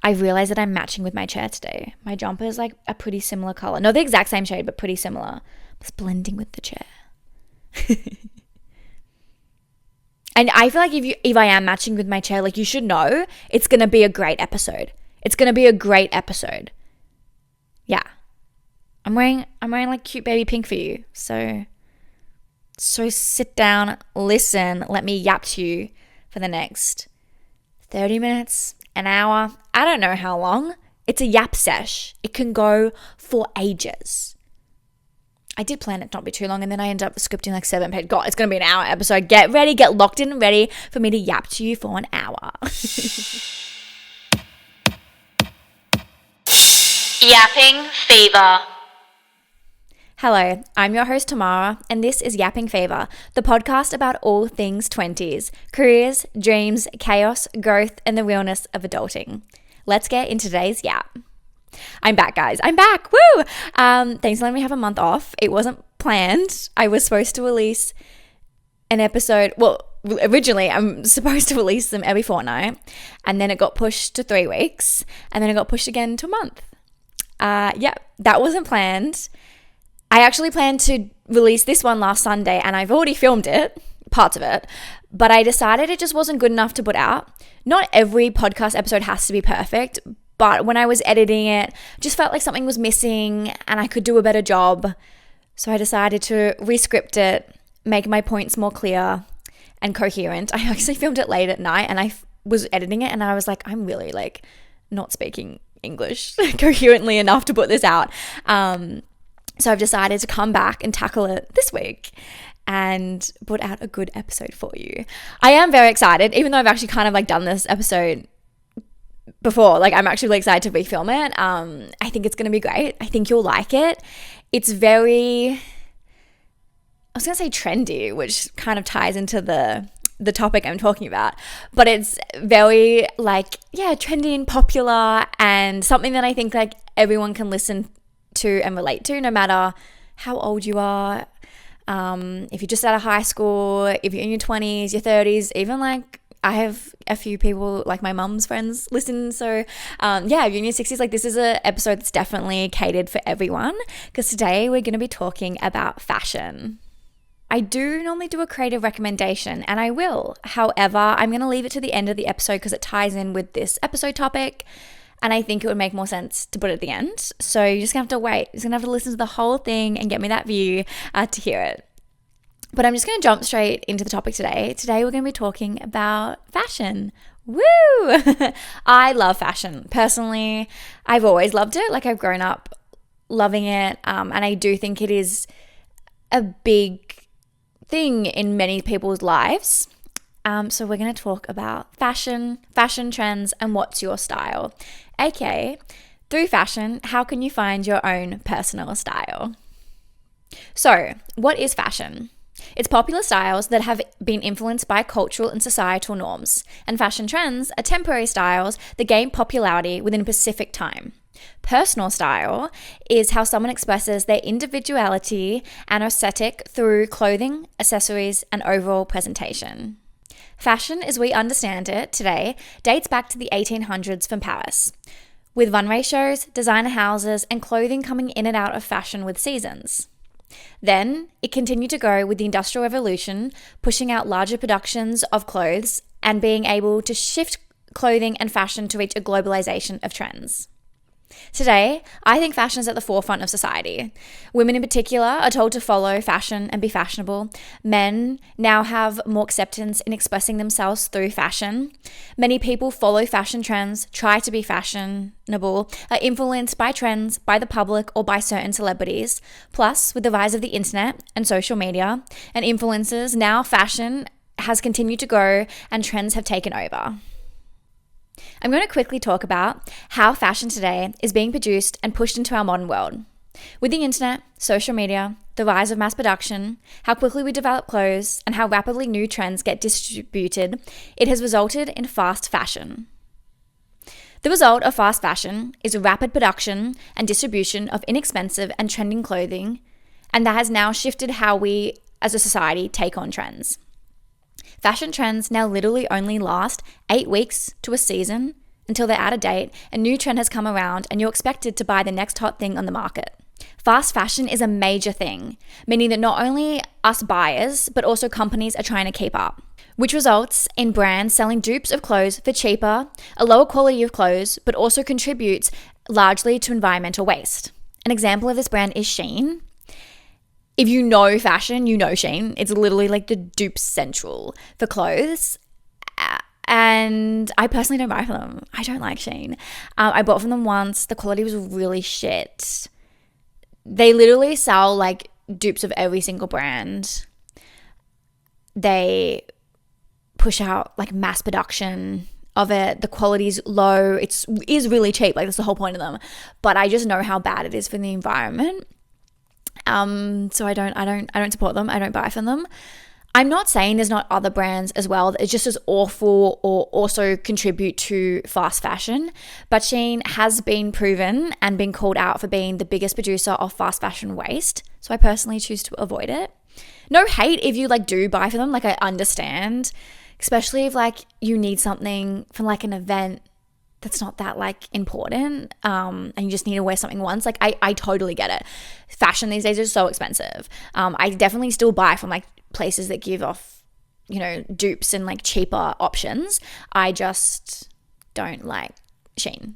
I realized that I'm matching with my chair today. My jumper is like a pretty similar color. Not the exact same shade, but pretty similar. It's blending with the chair. And I feel like if I am matching with my chair, like you should know, it's going to be a great episode. It's going to be a great episode. Yeah. I'm wearing like cute baby pink for you. So sit down, listen, let me yap to you for the next 30 minutes, an hour. I don't know how long. It's a yap sesh. It can go for ages. I did plan it to not be too long, and then I ended up scripting like 7 pages. God, it's going to be an hour episode. Get ready, get locked in and ready for me to yap to you for an hour. Yapping Fever. Hello, I'm your host Tamara, and this is Yapping Fever, the podcast about all things 20s, careers, dreams, chaos, growth, and the realness of adulting. Let's get into today's yap. I'm back, guys. I'm back. Woo! Thanks for letting me have a month off. It wasn't planned. I was supposed to release an episode. Well, originally, I'm supposed to release them every fortnight, and then it got pushed to 3 weeks, and then it got pushed again to a month. That wasn't planned. I actually planned to release this one last Sunday, and I've already filmed it, parts of it, but I decided it just wasn't good enough to put out. Not every podcast episode has to be perfect, but when I was editing it, just felt like something was missing and I could do a better job. So I decided to re-script it, make my points more clear and coherent. I actually filmed it late at night, and I was editing it, and I was like, I'm really like not speaking English coherently enough to put this out. So I've decided to come back and tackle it this week and put out a good episode for you. I am very excited, even though I've actually kind of like done this episode before. Like, I'm actually really excited to refilm it. I think it's going to be great. I think you'll like it. It's very, I was going to say trendy, which kind of ties into the topic I'm talking about, but it's very like, trendy and popular, and something that I think like everyone can listen to and relate to, no matter how old you are. If you're just out of high school, if you're in your 20s, your 30s, even like I have a few people like my mum's friends listen. So if you're in your 60s, like this is an episode that's definitely catered for everyone, because today we're going to be talking about fashion. I do normally do a creative recommendation, and I will. However, I'm going to leave it to the end of the episode because it ties in with this episode topic, and I think it would make more sense to put it at the end. So you're just going to have to wait. You're just going to have to listen to the whole thing and get me that view to hear it. But I'm just going to jump straight into the topic today. Today we're going to be talking about fashion. Woo! I love fashion. Personally, I've always loved it. Like, I've grown up loving it, and I do think it is a big thing in many people's lives. So we're going to talk about fashion trends, and what's your style. Okay, through fashion, how can you find your own personal style? So, what is fashion? It's popular styles that have been influenced by cultural and societal norms, and fashion trends are temporary styles that gain popularity within a specific time. Personal style is how someone expresses their individuality and aesthetic through clothing, accessories, and overall presentation. Fashion, as we understand it today, dates back to the 1800s from Paris, with runway shows, designer houses, and clothing coming in and out of fashion with seasons. Then, it continued to grow with the Industrial Revolution, pushing out larger productions of clothes and being able to shift clothing and fashion to reach a globalization of trends. Today, I think fashion is at the forefront of society. Women in particular are told to follow fashion and be fashionable. Men now have more acceptance in expressing themselves through fashion. Many people follow fashion trends, try to be fashionable, are influenced by trends, by the public, or by certain celebrities. Plus, with the rise of the internet and social media and influencers, now fashion has continued to grow and trends have taken over. I'm going to quickly talk about how fashion today is being produced and pushed into our modern world. With the internet, social media, the rise of mass production, how quickly we develop clothes, and how rapidly new trends get distributed, it has resulted in fast fashion. The result of fast fashion is rapid production and distribution of inexpensive and trending clothing, and that has now shifted how we as a society take on trends. Fashion trends now literally only last 8 weeks to a season, until they're out of date, a new trend has come around and you're expected to buy the next hot thing on the market. Fast fashion is a major thing, meaning that not only us buyers, but also companies are trying to keep up, which results in brands selling dupes of clothes for cheaper, a lower quality of clothes, but also contributes largely to environmental waste. An example of this brand is Shein. If you know fashion, you know Shein. It's literally like the dupe central for clothes. And I personally don't buy from them. I don't like Shein. I bought from them once. The quality was really shit. They literally sell like dupes of every single brand. They push out like mass production of it. The quality's low. It is really cheap. Like that's the whole point of them. But I just know how bad it is for the environment. So I don't support them. I don't buy from them. I'm not saying there's not other brands as well that are just as awful or also contribute to fast fashion, but Shein has been proven and been called out for being the biggest producer of fast fashion waste. So I personally choose to avoid it. No hate if you like do buy for them. Like I understand, especially if like you need something for like an event that's not that like important and you just need to wear something once. Like I totally get it. Fashion these days is so expensive. I definitely still buy from like places that give off, you know, dupes and like cheaper options. I just don't like Shein.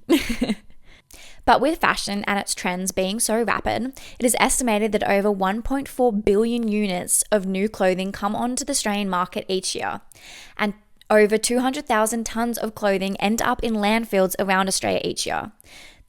But with fashion and its trends being so rapid, it is estimated that over 1.4 billion units of new clothing come onto the Australian market each year. And over 200,000 tons of clothing end up in landfills around Australia each year.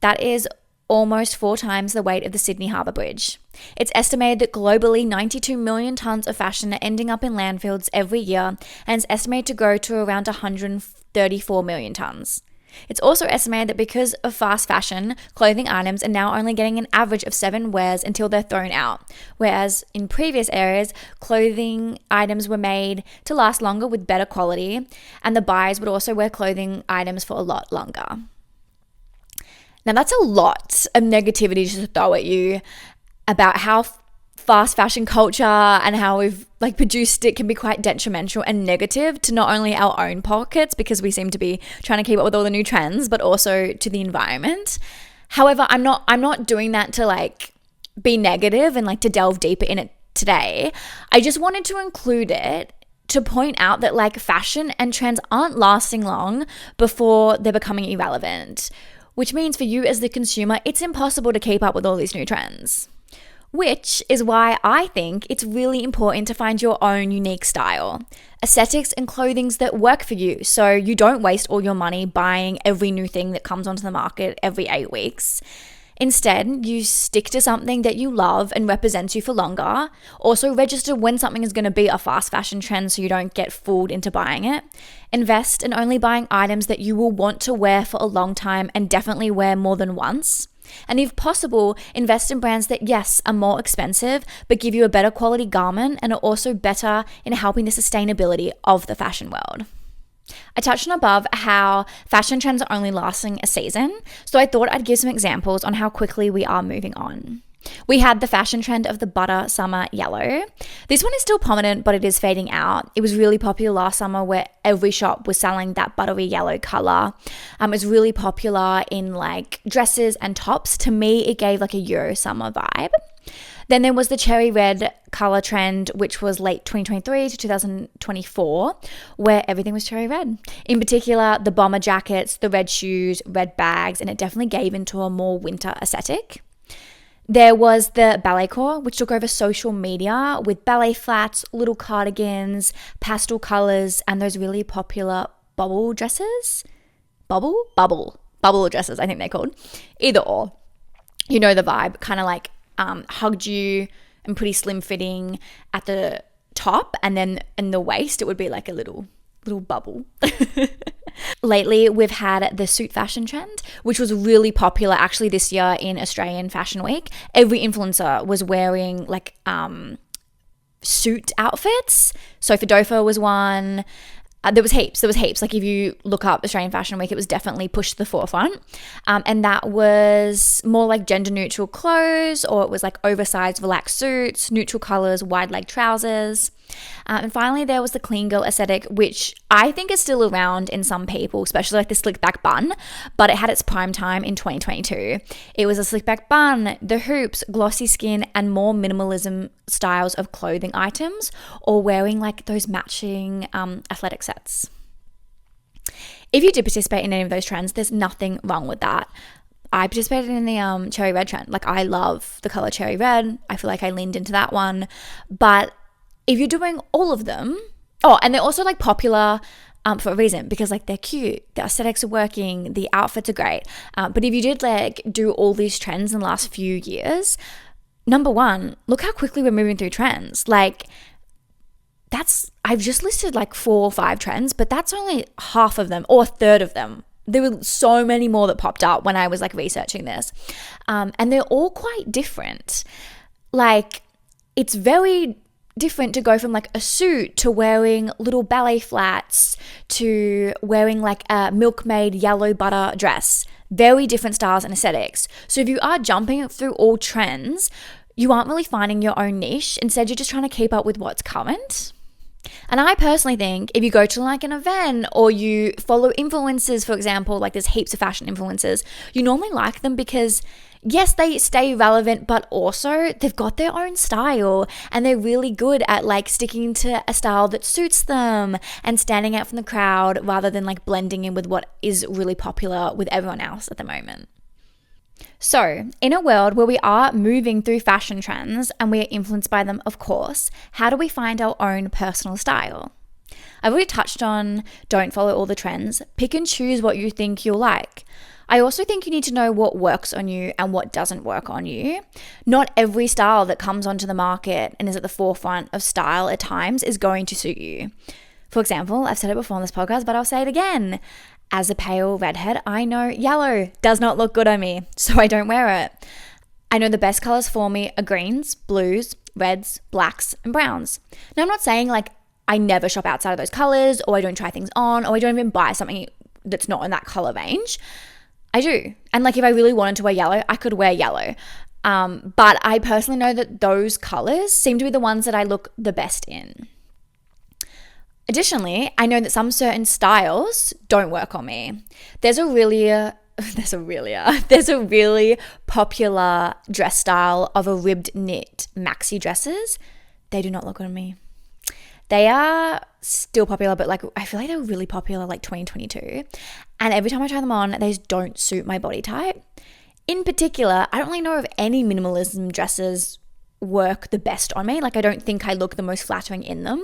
That is almost 4 times the weight of the Sydney Harbour Bridge. It's estimated that globally 92 million tons of fashion are ending up in landfills every year, and it's estimated to grow to around 134 million tons. It's also estimated that because of fast fashion, clothing items are now only getting an average of 7 wears until they're thrown out, whereas in previous eras, clothing items were made to last longer with better quality, and the buyers would also wear clothing items for a lot longer. Now that's a lot of negativity to throw at you about how fast fashion culture and how we've like produced it can be quite detrimental and negative to not only our own pockets, because we seem to be trying to keep up with all the new trends, but also to the environment. However, I'm not doing that to like be negative and like to delve deeper in it today. I just wanted to include it to point out that like fashion and trends aren't lasting long before they're becoming irrelevant, which means for you as the consumer, it's impossible to keep up with all these new trends. Which is why I think it's really important to find your own unique style, aesthetics and clothings that work for you, so you don't waste all your money buying every new thing that comes onto the market every 8 weeks. Instead, you stick to something that you love and represents you for longer. Also, register when something is going to be a fast fashion trend so you don't get fooled into buying it. Invest in only buying items that you will want to wear for a long time and definitely wear more than once. And if possible, invest in brands that, yes, are more expensive, but give you a better quality garment and are also better in helping the sustainability of the fashion world. I touched on above how fashion trends are only lasting a season, so I thought I'd give some examples on how quickly we are moving on. We had the fashion trend of the butter summer yellow. This one is still prominent, but it is fading out. It was really popular last summer where every shop was selling that buttery yellow color. It was really popular in like dresses and tops. To me, it gave like a Euro summer vibe. Then there was the cherry red color trend, which was late 2023 to 2024, where everything was cherry red. In particular, the bomber jackets, the red shoes, red bags, and it definitely gave into a more winter aesthetic. There was the ballet core, which took over social media with ballet flats, little cardigans, pastel colors, and those really popular bubble dresses. Bubble dresses, I think they're called. Either or. You know the vibe, kind of like hugged you and pretty slim fitting at the top, and then in the waist, it would be like a little bubble. Lately, we've had the suit fashion trend, which was really popular actually this year in Australian Fashion Week. Every influencer was wearing like suit outfits. Sophie Dofa was one. There was heaps. Like if you look up Australian Fashion Week, it was definitely pushed to the forefront. And that was more like gender neutral clothes, or it was like oversized relaxed suits, neutral colors, wide leg trousers. And finally, there was the clean girl aesthetic, which I think is still around in some people, especially like the slick back bun, but it had its prime time in 2022. It was a slick back bun, the hoops, glossy skin, and more minimalism styles of clothing items, or wearing like those matching athletic sets. If you did participate in any of those trends, there's nothing wrong with that. I participated in the cherry red trend. Like, I love the color cherry red. I feel like I leaned into that one. But if you're doing all of them, and they're also like popular for a reason, because like they're cute, the aesthetics are working, the outfits are great. But if you did like do all these trends in the last few years, number one, look how quickly we're moving through trends. Like, I've just listed like 4 or 5 trends, but that's only half of them or a third of them. There were so many more that popped up when I was like researching this. And they're all quite different. Like, it's very different to go from like a suit to wearing little ballet flats to wearing like a milkmaid yellow butter dress. Very different styles and aesthetics. So if you are jumping through all trends, you aren't really finding your own niche. Instead, you're just trying to keep up with what's current. And I personally think if you go to like an event or you follow influencers, for example, like there's heaps of fashion influencers, you normally like them because yes, they stay relevant, but also they've got their own style and they're really good at like sticking to a style that suits them and standing out from the crowd rather than like blending in with what is really popular with everyone else at the moment. So, in a world where we are moving through fashion trends and we are influenced by them, of course, how do we find our own personal style? I've already touched on don't follow all the trends, pick and choose what you think you'll like. I also think you need to know what works on you and what doesn't work on you. Not every style that comes onto the market and is at the forefront of style at times is going to suit you. For example, I've said it before on this podcast, but I'll say it again. As a pale redhead, I know yellow does not look good on me, so I don't wear it. I know the best colors for me are greens, blues, reds, blacks, and browns. Now, I'm not saying like I never shop outside of those colors, or I don't try things on, or I don't even buy something that's not in that color range. I do. And like if I really wanted to wear yellow, I could wear yellow. But I personally know that those colors seem to be the ones that I look the best in. Additionally, I know that some certain styles don't work on me. There's a really popular dress style of a ribbed knit maxi dresses. They do not look good on me. They are still popular, but like I feel like they were really popular like 2022. And every time I try them on, they just don't suit my body type. In particular, I don't really know of any minimalism dresses work the best on me. Like, I don't think I look the most flattering in them.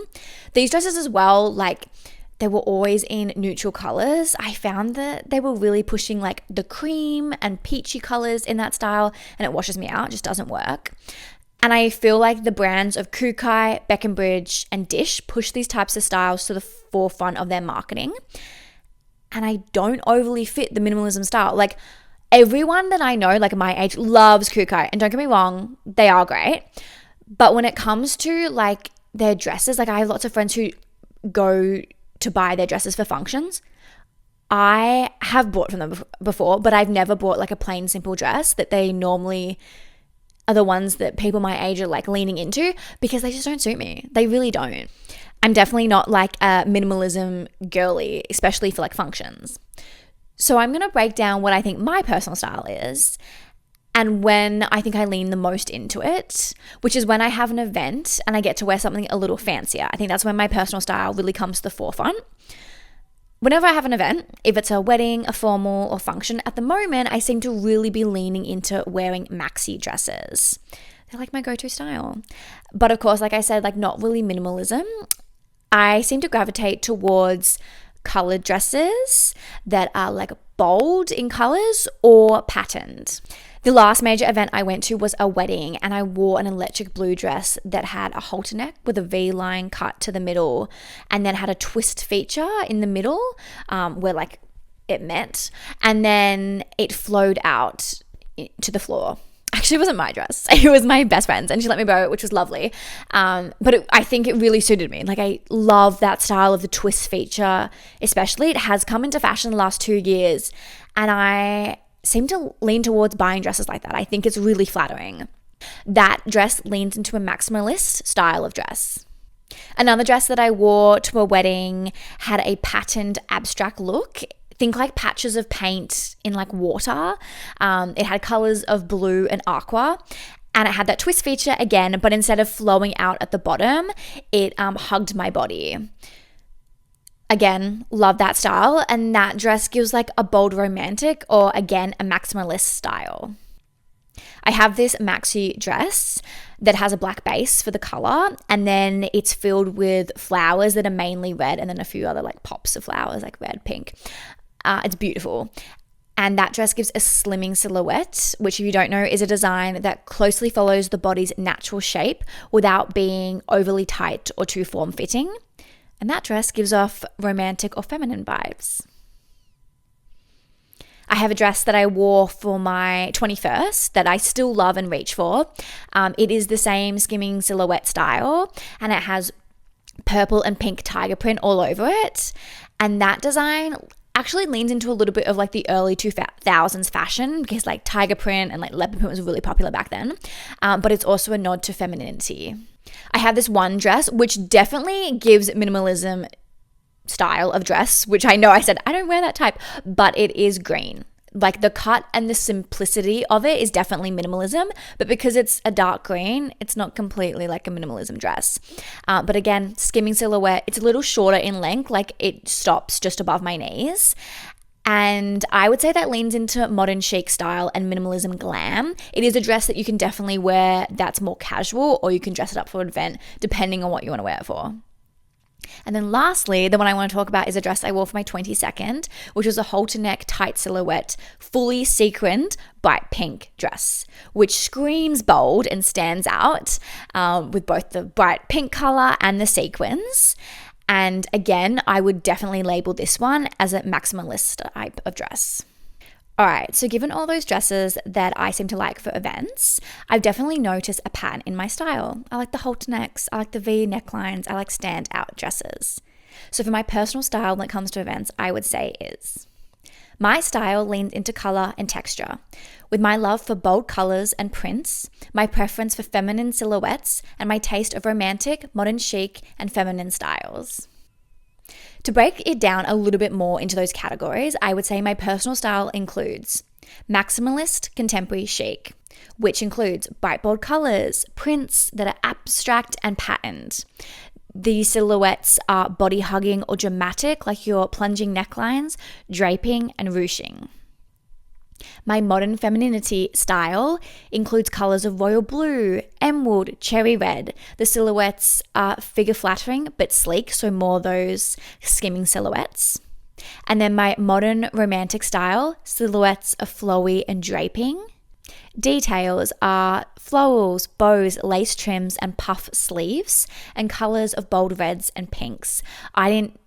These dresses as well, like they were always in neutral colors. I found that they were really pushing like the cream and peachy colors in that style, and it washes me out. It just doesn't work. And I feel like the brands of Kukai, Beckenbridge, and Dish push these types of styles to the forefront of their marketing. And I don't overly fit the minimalism style. Like, everyone that I know, like my age, loves Kukai. And don't get me wrong, they are great. But when it comes to like their dresses, like I have lots of friends who go to buy their dresses for functions. I have bought from them before, but I've never bought like a plain simple dress that they normally are the ones that people my age are like leaning into, because they just don't suit me. They really don't. I'm definitely not like a minimalism girly, especially for like functions. So I'm going to break down what I think my personal style is and when I think I lean the most into it, which is when I have an event and I get to wear something a little fancier. I think that's when my personal style really comes to the forefront. Whenever I have an event, if it's a wedding, a formal, or function, at the moment, I seem to really be leaning into wearing maxi dresses. They're like my go-to style. But of course, like I said, like not really minimalism. I seem to gravitate towards colored dresses that are like bold in colors or patterned. The last major event I went to was a wedding, and I wore an electric blue dress that had a halter neck with a V-line cut to the middle, and then had a twist feature in the middle where like it met, and then it flowed out to the floor. Actually, it wasn't my dress. It was my best friend's, and she let me borrow it, which was lovely. But I think it really suited me. Like, I love that style of the twist feature, especially. It has come into fashion the last 2 years, and I seem to lean towards buying dresses like that. I think it's really flattering. That dress leans into a maximalist style of dress. Another dress that I wore to a wedding had a patterned abstract look. Think like patches of paint in like water. It had colors of blue and aqua. And it had that twist feature again, but instead of flowing out at the bottom, it hugged my body. Again, love that style. And that dress gives like a bold romantic or again, a maximalist style. I have this maxi dress that has a black base for the color, and then it's filled with flowers that are mainly red and then a few other like pops of flowers like red, pink. It's beautiful. And that dress gives a slimming silhouette, which if you don't know is a design that closely follows the body's natural shape without being overly tight or too form-fitting. And that dress gives off romantic or feminine vibes. I have a dress that I wore for my 21st that I still love and reach for. It is the same skimming silhouette style, and it has purple and pink tiger print all over it. And that design actually leans into a little bit of like the early 2000s fashion, because like tiger print and like leopard print was really popular back then. But it's also a nod to femininity. I have this one dress which definitely gives minimalism style of dress, which I know I said I don't wear that type, but it is green. Like the cut and the simplicity of it is definitely minimalism, but because it's a dark green, it's not completely like a minimalism dress. But again, skimming silhouette, it's a little shorter in length, like it stops just above my knees. And I would say that leans into modern chic style and minimalism glam. It is a dress that you can definitely wear that's more casual, or you can dress it up for an event depending on what you want to wear it for. And then lastly, the one I want to talk about is a dress I wore for my 22nd, which was a halter neck tight silhouette, fully sequined bright pink dress, which screams bold and stands out with both the bright pink color and the sequins. And again, I would definitely label this one as a maximalist type of dress. All right, so given all those dresses that I seem to like for events, I've definitely noticed a pattern in my style. I like the halter necks, I like the V necklines, I like stand-out dresses. So for my personal style when it comes to events, I would say is my style leans into color and texture. With my love for bold colors and prints, my preference for feminine silhouettes, and my taste of romantic, modern chic, and feminine styles. To break it down a little bit more into those categories, I would say my personal style includes maximalist contemporary chic, which includes bright bold colors, prints that are abstract and patterned. These silhouettes are body hugging or dramatic, like your plunging necklines, draping, and ruching. My modern femininity style includes colors of royal blue, emerald, cherry red. The silhouettes are figure flattering but sleek, so more those skimming silhouettes. And then my modern romantic style, silhouettes are flowy and draping. Details are florals, bows, lace trims, and puff sleeves, and colors of bold reds and pinks. I didn't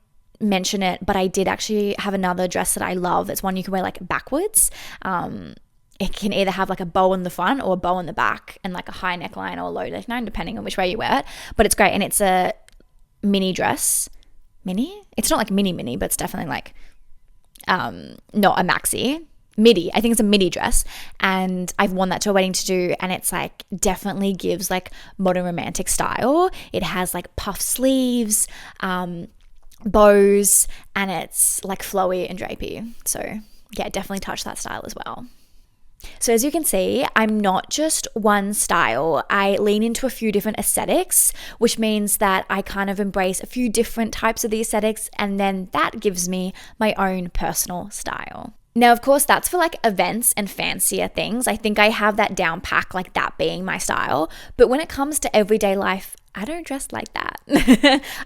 mention it, but I did actually have another dress that I love. It's one you can wear like backwards. It can either have like a bow in the front or a bow in the back, and like a high neckline or a low neckline, depending on which way you wear it. But it's great, and it's a mini dress. Mini? It's not like mini, but it's definitely like not a maxi. Midi. I think it's a midi dress, and I've worn that to a wedding to do, and it's like definitely gives like modern romantic style. It has like puff sleeves, bows, and it's like flowy and drapey. So yeah, definitely touch that style as well. So as you can see, I'm not just one style. I lean into a few different aesthetics, which means that I kind of embrace a few different types of the aesthetics, and then that gives me my own personal style. Now, of course, that's for like events and fancier things. I think I have that down pack, like that being my style. But when it comes to everyday life, I don't dress like that.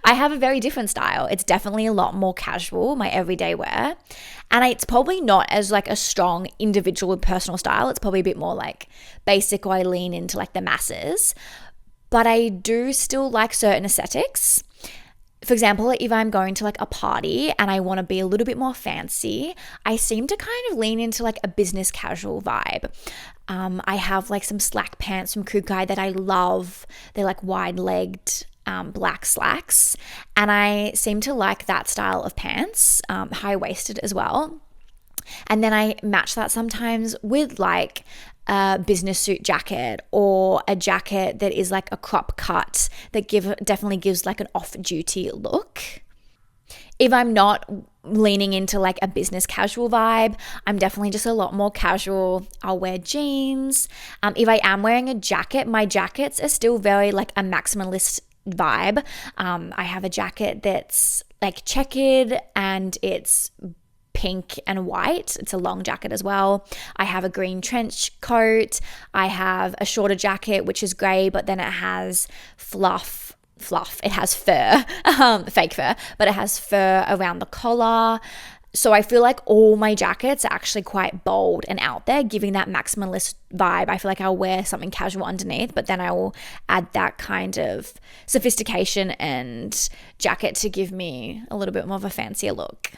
I have a very different style. It's definitely a lot more casual, my everyday wear. And it's probably not as like a strong individual personal style. It's probably a bit more like basic, or I lean into like the masses. But I do still like certain aesthetics. For example, if I'm going to like a party and I want to be a little bit more fancy, I seem to kind of lean into like a business casual vibe. I have like some slack pants from Kukai that I love. They're like wide-legged black slacks, and I seem to like that style of pants, high-waisted as well. And then I match that sometimes with like a business suit jacket or a jacket that is like a crop cut that definitely gives like an off-duty look. If I'm not leaning into like a business casual vibe, I'm definitely just a lot more casual. I'll wear jeans. If I am wearing a jacket, my jackets are still very like a maximalist vibe. I have a jacket that's like checkered and it's pink and white. It's a long jacket as well. I have a green trench coat. I have a shorter jacket, which is grey, but then it has fluff. It has fur, fake fur, but it has fur around the collar. So I feel like all my jackets are actually quite bold and out there, giving that maximalist vibe. I feel like I'll wear something casual underneath, but then I will add that kind of sophistication and jacket to give me a little bit more of a fancier look.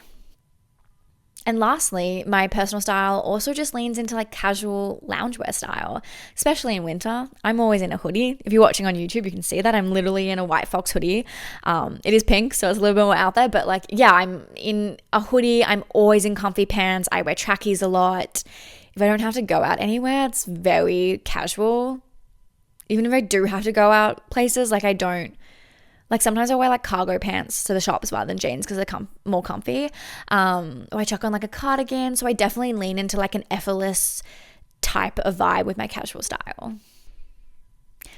And lastly, my personal style also just leans into like casual loungewear style, especially in winter. I'm always in a hoodie. If you're watching on YouTube, you can see that I'm literally in a white fox hoodie. It is pink, so it's a little bit more out there, but like, yeah, I'm in a hoodie. I'm always in comfy pants. I wear trackies a lot. If I don't have to go out anywhere, it's very casual. Even if I do have to go out places, like I don't. Like sometimes I wear like cargo pants to the shops rather than jeans because they're more comfy. Or I chuck on like a cardigan. So I definitely lean into like an effortless type of vibe with my casual style.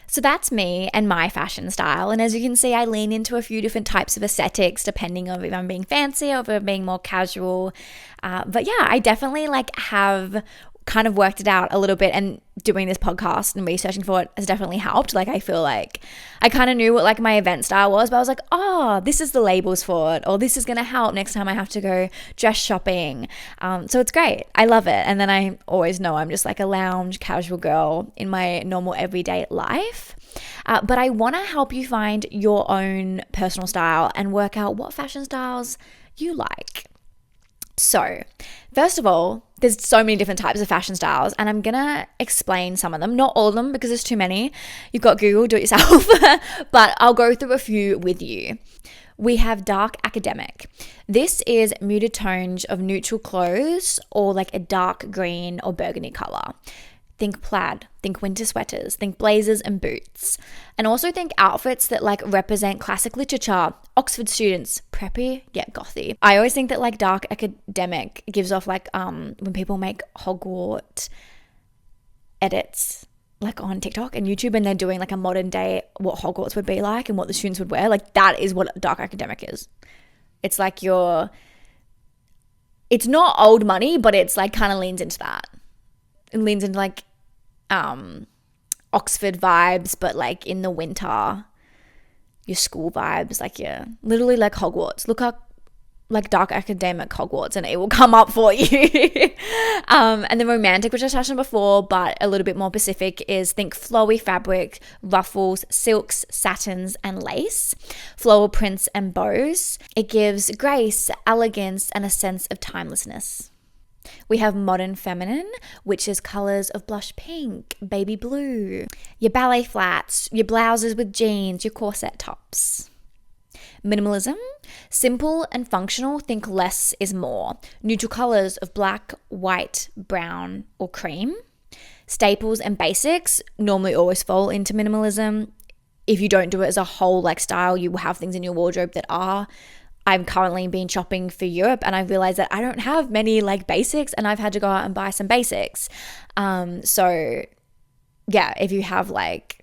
So that's me and my fashion style. And as you can see, I lean into a few different types of aesthetics depending on if I'm being fancy or if I'm being more casual. But yeah, I definitely like have kind of worked it out a little bit, and doing this podcast and researching for it has definitely helped. Like I feel like I kind of knew what like my event style was, but I was like, oh, this is the labels for it, or this is going to help next time I have to go dress shopping. So it's great. I love it. And then I always know I'm just like a lounge casual girl in my normal everyday life. But I want to help you find your own personal style and work out what fashion styles you like. So, first of all, there's so many different types of fashion styles, and I'm gonna explain some of them. Not all of them because there's too many. You've got Google, do it yourself, but I'll go through a few with you. We have dark academic. This is muted tones of neutral clothes or like a dark green or burgundy color. Think plaid, think winter sweaters, think blazers and boots. And also think outfits that like represent classic literature, Oxford students, preppy yet gothy. I always think that like dark academic gives off like when people make Hogwarts edits like on TikTok and YouTube and they're doing like a modern day what Hogwarts would be like and what the students would wear. Like that is what dark academic is. It's like it's not old money, but it's like kind of leans into that. It leans into like Oxford vibes, but like in the winter, your school vibes, like yeah, literally like Hogwarts. Look up like dark academic Hogwarts and it will come up for you. And the romantic, which I touched on before, but a little bit more specific, is think flowy fabric, ruffles, silks, satins, and lace, floral prints and bows. It gives grace, elegance, and a sense of timelessness. We have modern feminine, which is colors of blush pink, baby blue, your ballet flats, your blouses with jeans, your corset tops. Minimalism, simple and functional, think less is more. Neutral colors of black, white, brown, or cream. Staples and basics normally always fall into minimalism. If you don't do it as a whole like style, you will have things in your wardrobe that are. I've currently been shopping for Europe and I realized that I don't have many like basics and I've had to go out and buy some basics. So yeah, if you have like,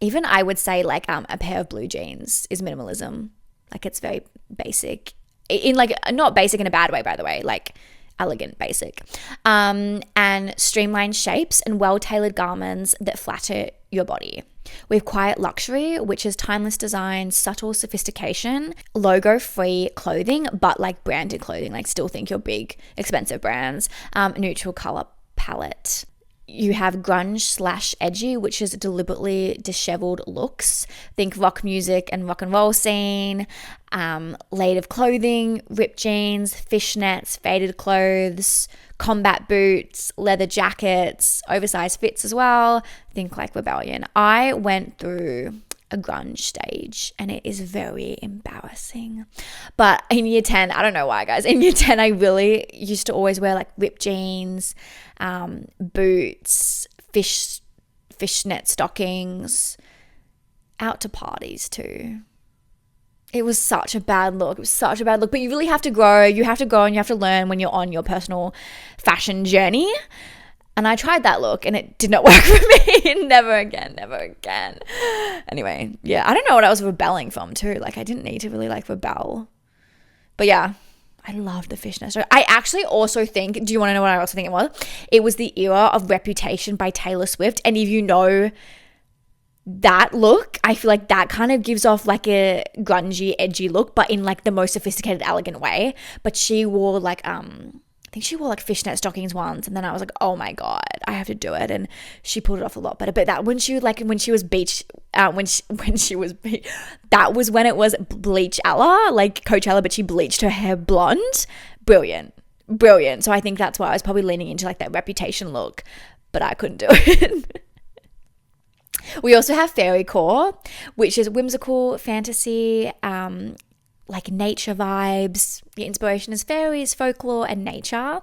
even I would say like a pair of blue jeans is minimalism. Like it's very basic in like, not basic in a bad way, by the way, like elegant basic. And streamlined shapes and well-tailored garments that flatter your body. We have quiet luxury, which is timeless design, subtle sophistication, logo-free clothing, but like branded clothing, like still think your big, expensive brands, neutral color palette. You have grunge/edgy, which is deliberately disheveled looks. Think rock music and rock and roll scene, layered clothing, ripped jeans, fishnets, faded clothes, combat boots, leather jackets, oversized fits as well. Think like rebellion. I went through a grunge stage, and it is very embarrassing. But in year 10, I don't know why, guys, in year 10 I really used to always wear like ripped jeans, boots, fishnet stockings, out to parties too. It was such a bad look. But you really have to grow. You have to grow and you have to learn when you're on your personal fashion journey. And I tried that look and it did not work for me. Never again. Anyway, yeah, I don't know what I was rebelling from too. Like, I didn't need to really like rebel. But yeah, I loved the fishnet. So I actually also think, do you want to know what I also think it was? It was the era of Reputation by Taylor Swift. And if you know that look, I feel like that kind of gives off like a grungy, edgy look, but in like the most sophisticated, elegant way. But she wore like, I think she wore like fishnet stockings once, and then I was like, oh my God, I have to do it. And she pulled it off a lot better. But that when she was beach, that was when it was bleach Ella, like Coachella, but she bleached her hair blonde. Brilliant. So I think that's why I was probably leaning into like that Reputation look, but I couldn't do it. We also have fairycore, which is whimsical fantasy, like nature vibes. The inspiration is fairies, folklore, and nature.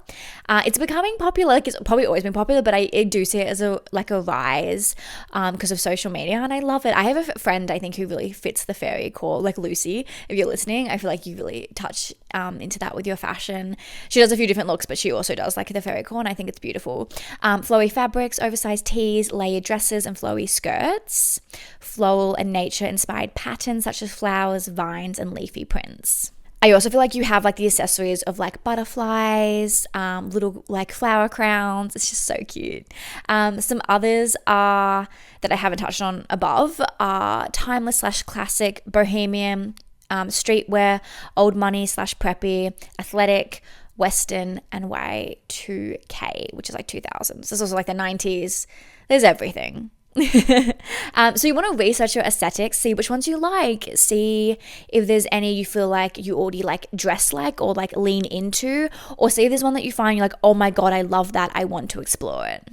It's becoming popular. Like, it's probably always been popular, but I do see it as a rise because of social media, and I love it. I have a friend, I think, who really fits the fairy core, like Lucy. If you're listening, I feel like you really touch into that with your fashion. She does a few different looks, but she also does like the fairy core, and I think it's beautiful. Flowy fabrics, oversized tees, layered dresses, and flowy skirts. Floral and nature-inspired patterns such as flowers, vines, and leafy prints. I also feel like you have like the accessories of like butterflies, little like flower crowns. It's just so cute. Some others are that I haven't touched on above are timeless / classic, bohemian, streetwear, old money / preppy, athletic, Western, and Y2K, which is like 2000s. This is also like the 90s. There's everything. So you want to research your aesthetics, see which ones you like, see if there's any you feel like you already like dress like or like lean into, or see if there's one that you find you're like, oh my God, I love that, I want to explore it.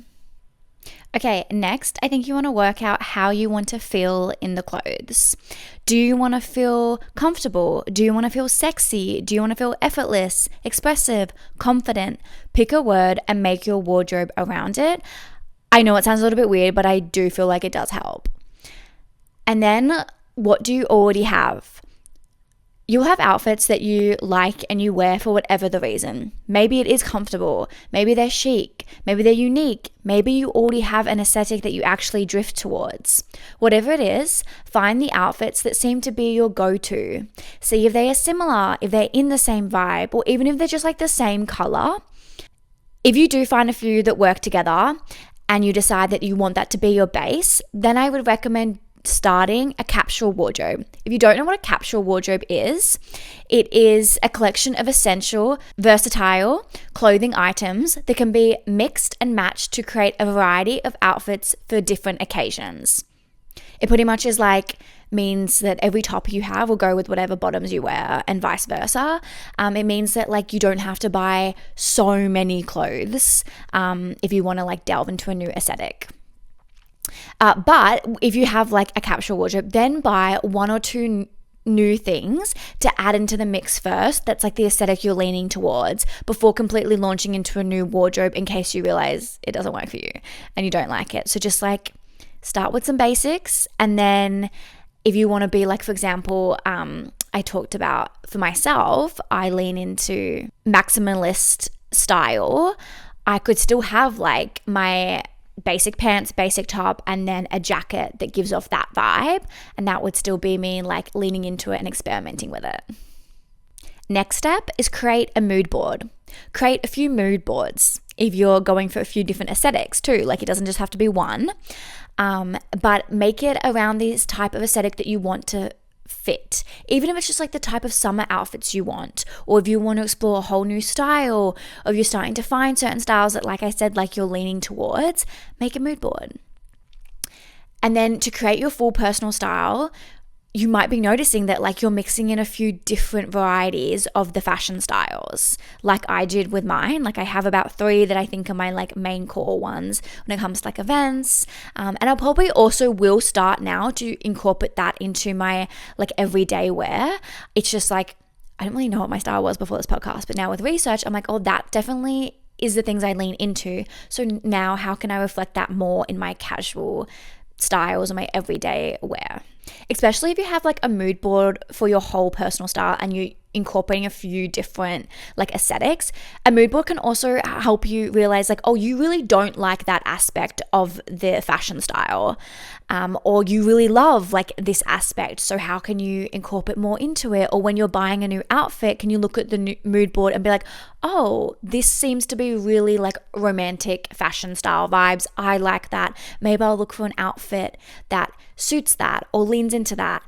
Okay, next, I think you want to work out how you want to feel in the clothes. Do you want to feel comfortable? Do you want to feel sexy? Do you want to feel effortless, expressive, confident? Pick a word and make your wardrobe around it. I know it sounds a little bit weird, but I do feel like it does help. And then what do you already have? You'll have outfits that you like and you wear for whatever the reason. Maybe it is comfortable. Maybe they're chic. Maybe they're unique. Maybe you already have an aesthetic that you actually drift towards. Whatever it is, find the outfits that seem to be your go-to. See if they are similar, if they're in the same vibe, or even if they're just like the same color. If you do find a few that work together, and you decide that you want that to be your base, then I would recommend starting a capsule wardrobe. If you don't know what a capsule wardrobe is, it is a collection of essential, versatile clothing items that can be mixed and matched to create a variety of outfits for different occasions. It pretty much is like means that every top you have will go with whatever bottoms you wear and vice versa. It means that like you don't have to buy so many clothes if you want to like delve into a new aesthetic. But if you have like a capsule wardrobe, then buy one or two new things to add into the mix first. That's like the aesthetic you're leaning towards before completely launching into a new wardrobe in case you realize it doesn't work for you and you don't like it. So just like start with some basics, and then if you want to be like, for example, I talked about for myself, I lean into maximalist style. I could still have like my basic pants, basic top, and then a jacket that gives off that vibe. And that would still be me like leaning into it and experimenting with it. Next step is create a mood board. Create a few mood boards if you're going for a few different aesthetics too. Like it doesn't just have to be one. But make it around this type of aesthetic that you want to fit, even if it's just like the type of summer outfits you want, or if you want to explore a whole new style, or if you're starting to find certain styles that, like I said, like you're leaning towards, make a mood board. And then to create your full personal style, you might be noticing that like you're mixing in a few different varieties of the fashion styles, like I did with mine. Like I have about 3 that I think are my like main core ones when it comes to like events. And I'll probably also will start now to incorporate that into my like everyday wear. It's just like, I didn't really know what my style was before this podcast, but now with research, I'm like, oh, that definitely is the things I lean into. So now how can I reflect that more in my casual styles or my everyday wear? Especially if you have like a mood board for your whole personal style and you're incorporating a few different like aesthetics. A mood board can also help you realize like, oh, you really don't like that aspect of the fashion style, or you really love like this aspect. So how can you incorporate more into it? Or when you're buying a new outfit, can you look at the mood board and be like, oh, this seems to be really like romantic fashion style vibes. I like that. Maybe I'll look for an outfit that suits that or leans into that,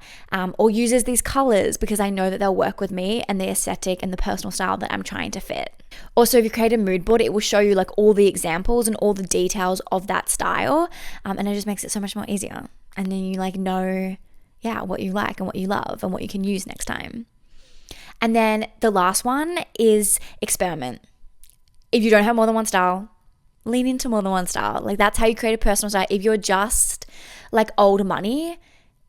or uses these colors because I know that they'll work with me and the aesthetic and the personal style that I'm trying to fit. Also, if you create a mood board, it will show you like all the examples and all the details of that style, and it just makes it so much more easier. And then you like know, what you like and what you love and what you can use next time. And then the last one is experiment. If you don't have more than one style, lean into more than one style. Like that's how you create a personal style. If you're just like old money,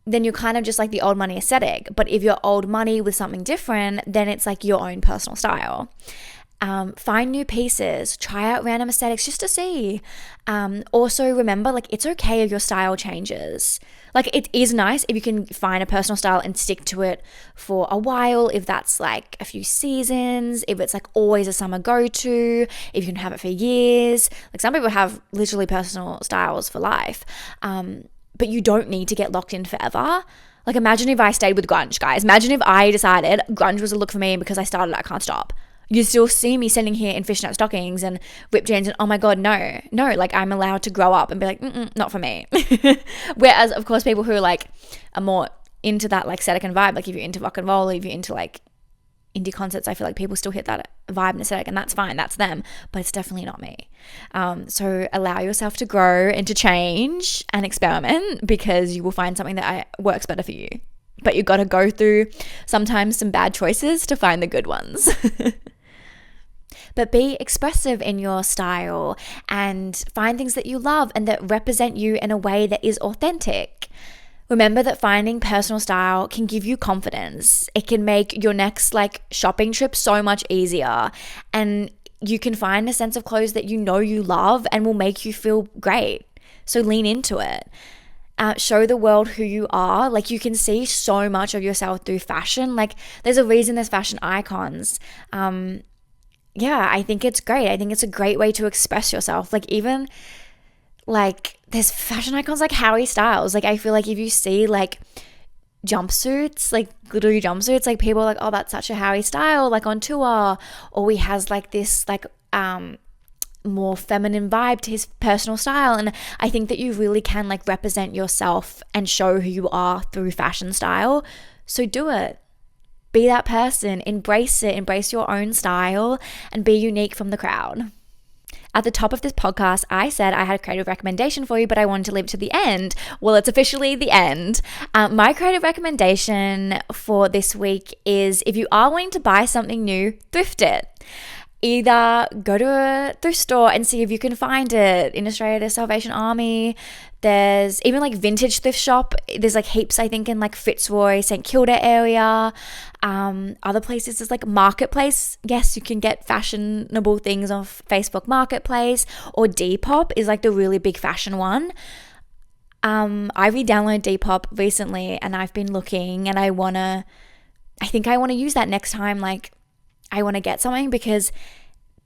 then you're kind of just like the old money aesthetic. But if you're old money with something different, then it's like your own personal style. Find new pieces, try out random aesthetics just to see. Also remember, like it's okay if your style changes. Like it is nice if you can find a personal style and stick to it for a while, if that's like a few seasons, if it's like always a summer go-to, if you can have it for years. Like some people have literally personal styles for life, but you don't need to get locked in forever. Like imagine if I stayed with grunge, guys. Imagine if I decided grunge was a look for me and because I started, I can't stop. You still see me sitting here in fishnet stockings and ripped jeans and oh my God, no, like I'm allowed to grow up and be like, not for me. Whereas of course people who are like are more into that like aesthetic and vibe, like if you're into rock and roll, if you're into like indie concerts, I feel like people still hit that vibe and aesthetic, and that's fine, that's them, but it's definitely not me. So allow yourself to grow and to change and experiment, because you will find something that works better for you. But you've got to go through sometimes some bad choices to find the good ones. But be expressive in your style and find things that you love and that represent you in a way that is authentic. Remember that finding personal style can give you confidence. It can make your next like shopping trip so much easier, and you can find a sense of clothes that you know you love and will make you feel great. So lean into it. Show the world who you are. Like you can see so much of yourself through fashion. Like there's a reason there's fashion icons. I think it's great. I think it's a great way to express yourself. Like even like there's fashion icons like Harry Styles. Like I feel like if you see like jumpsuits, like glittery jumpsuits, like people are like, oh, that's such a Harry style, like on tour. Or he has like this like more feminine vibe to his personal style. And I think that you really can like represent yourself and show who you are through fashion style. So do it. Be that person, embrace it, embrace your own style and be unique from the crowd. At the top of this podcast, I said I had a creative recommendation for you, but I wanted to leave it to the end. Well, it's officially the end. My creative recommendation for this week is, if you are wanting to buy something new, thrift it. Either go to a thrift store and see if you can find it. In Australia, there's Salvation Army. There's even like vintage thrift shop. There's like heaps, I think, in like Fitzroy, St. Kilda area. Other places is like Marketplace. Yes, you can get fashionable things off Facebook Marketplace, or Depop is like the really big fashion one. I re-downloaded Depop recently and I've been looking, and I think I want to use that next time. Like I want to get something, because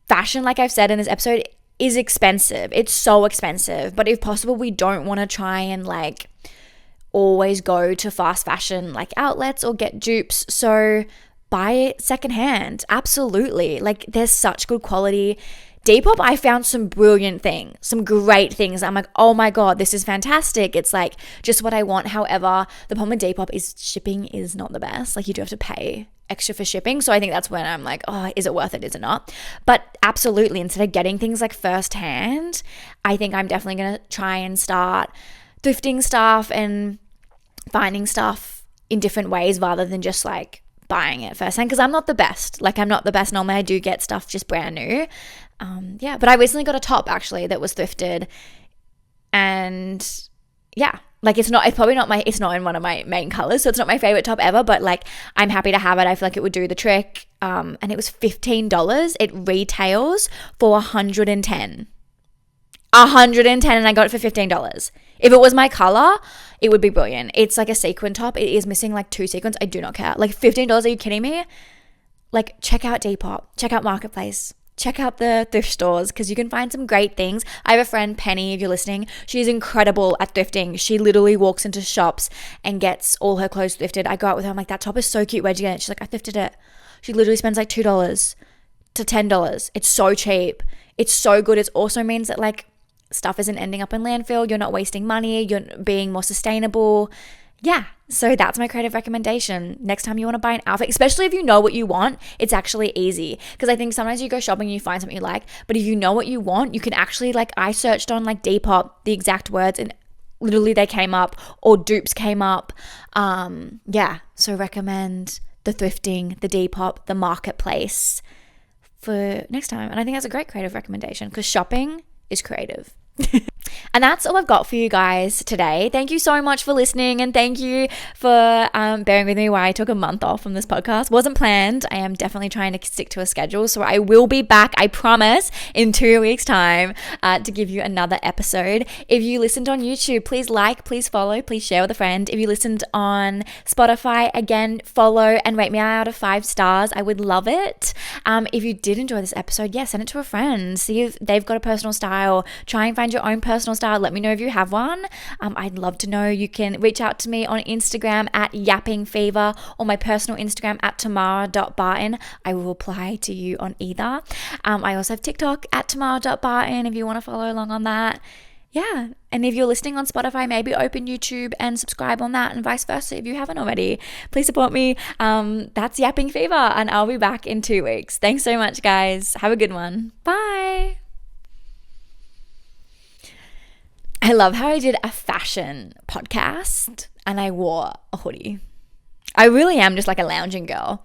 fashion, like I've said in this episode, is expensive. It's so expensive. But if possible, we don't want to try and like always go to fast fashion like outlets or get dupes. So buy it secondhand. Absolutely. Like there's such good quality. Depop, I found some brilliant things, some great things. I'm like, oh my God, this is fantastic. It's like just what I want. However, the problem with Depop is shipping is not the best. Like you do have to pay extra for shipping. So I think that's when I'm like, oh, is it worth it? Is it not? But absolutely, instead of getting things like firsthand, I think I'm definitely going to try and start thrifting stuff and finding stuff in different ways rather than just like buying it firsthand, because I'm not the best. Like, I'm not the best. Normally I do get stuff just brand new. But I recently got a top actually that was thrifted, and yeah, like it's not in one of my main colors, so it's not my favorite top ever, but like I'm happy to have it. I feel like it would do the trick. And it was $15. It retails for $110, and I got it for $15. If it was my color, it would be brilliant. It's like a sequin top. It is missing like 2 sequins. I do not care. Like $15, are you kidding me? Like, check out Depop, check out Marketplace, check out the thrift stores, because you can find some great things. I have a friend, Penny, if you're listening. She's incredible at thrifting. She literally walks into shops and gets all her clothes thrifted. I go out with her. I'm like, that top is so cute. Where'd you get it? She's like, I thrifted it. She literally spends like $2 to $10. It's so cheap. It's so good. It also means that like stuff isn't ending up in landfill. You're not wasting money. You're being more sustainable. Yeah. So that's my creative recommendation. Next time you want to buy an outfit, especially if you know what you want, it's actually easy. Because I think sometimes you go shopping and you find something you like, but if you know what you want, you can actually, like, I searched on like Depop the exact words and literally they came up, or dupes came up. Yeah. So recommend the thrifting, the Depop, the Marketplace for next time. And I think that's a great creative recommendation, because shopping is creative. And that's all I've got for you guys today. Thank you so much for listening, and thank you for bearing with me while I took a month off from this podcast. Wasn't planned. I am definitely trying to stick to a schedule, so I will be back, I promise, in 2 weeks' time to give you another episode. If you listened on YouTube, please like, please follow, please share with a friend. If you listened on Spotify, again, follow and rate me out of 5 stars. I would love it. If you did enjoy this episode, yeah, send it to a friend. See if they've got a personal style. Try and find your own personal style. Let me know if you have one. I'd love to know. You can reach out to me on Instagram at Yapping Fever, or my personal Instagram at Tamara.Barton. I will reply to you on either. I also have TikTok at Tamara.Barton if you want to follow along on that. Yeah. And if you're listening on Spotify, maybe open YouTube and subscribe on that, and vice versa if you haven't already. Please support me. That's Yapping Fever, and I'll be back in 2 weeks. Thanks so much, guys. Have a good one. Bye. I love how I did a fashion podcast and I wore a hoodie. I really am just like a lounging girl.